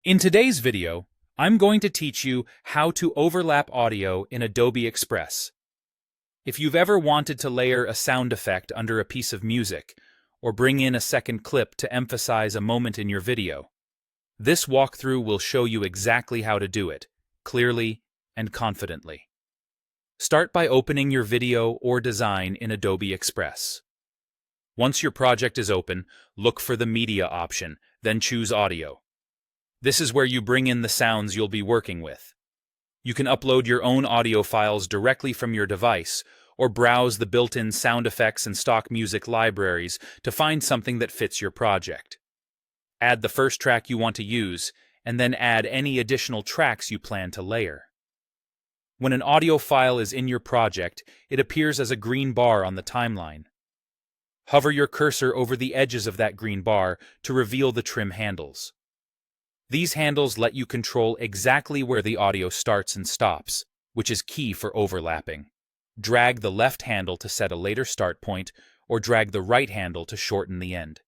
In today's video, I'm going to teach you how to overlap audio in Adobe Express. If you've ever wanted to layer a sound effect under a piece of music, or bring in a second clip to emphasize a moment in your video, this walkthrough will show you exactly how to do it, clearly and confidently. Start by opening your video or design in Adobe Express. Once your project is open, look for the Media option, then choose Audio. This is where you bring in the sounds you'll be working with. You can upload your own audio files directly from your device, or browse the built-in sound effects and stock music libraries to find something that fits your project. Add the first track you want to use, and then add any additional tracks you plan to layer. When an audio file is in your project, it appears as a green bar on the timeline. Hover your cursor over the edges of that green bar to reveal the trim handles. These handles let you control exactly where the audio starts and stops, which is key for overlapping. Drag the left handle to set a later start point, or drag the right handle to shorten the end.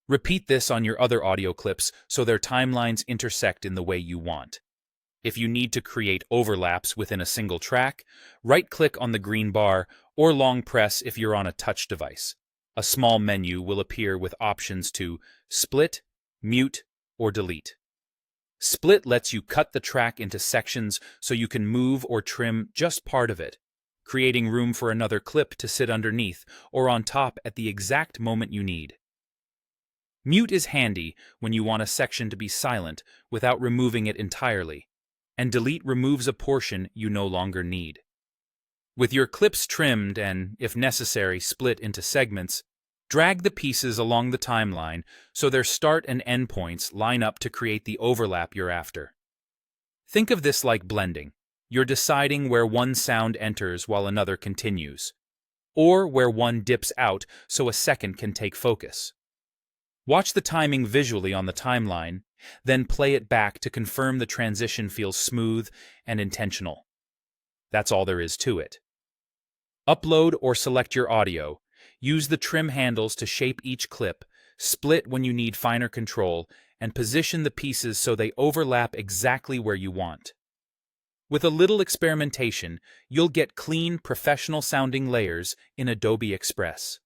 Repeat this on your other audio clips so their timelines intersect in the way you want. If you need to create overlaps within a single track, right-click on the green bar or long press if you're on a touch device. A small menu will appear with options to split, mute, or delete. Split lets you cut the track into sections so you can move or trim just part of it, creating room for another clip to sit underneath or on top at the exact moment you need. Mute is handy when you want a section to be silent without removing it entirely, and delete removes a portion you no longer need. With your clips trimmed and, if necessary, split into segments, drag the pieces along the timeline so their start and end points line up to create the overlap you're after. Think of this like blending. You're deciding where one sound enters while another continues, or where one dips out so a second can take focus. Watch the timing visually on the timeline, then play it back to confirm the transition feels smooth and intentional. That's all there is to it. Upload or select your audio. Use the trim handles to shape each clip, split when you need finer control, and position the pieces so they overlap exactly where you want. With a little experimentation, you'll get clean, professional-sounding layers in Adobe Express.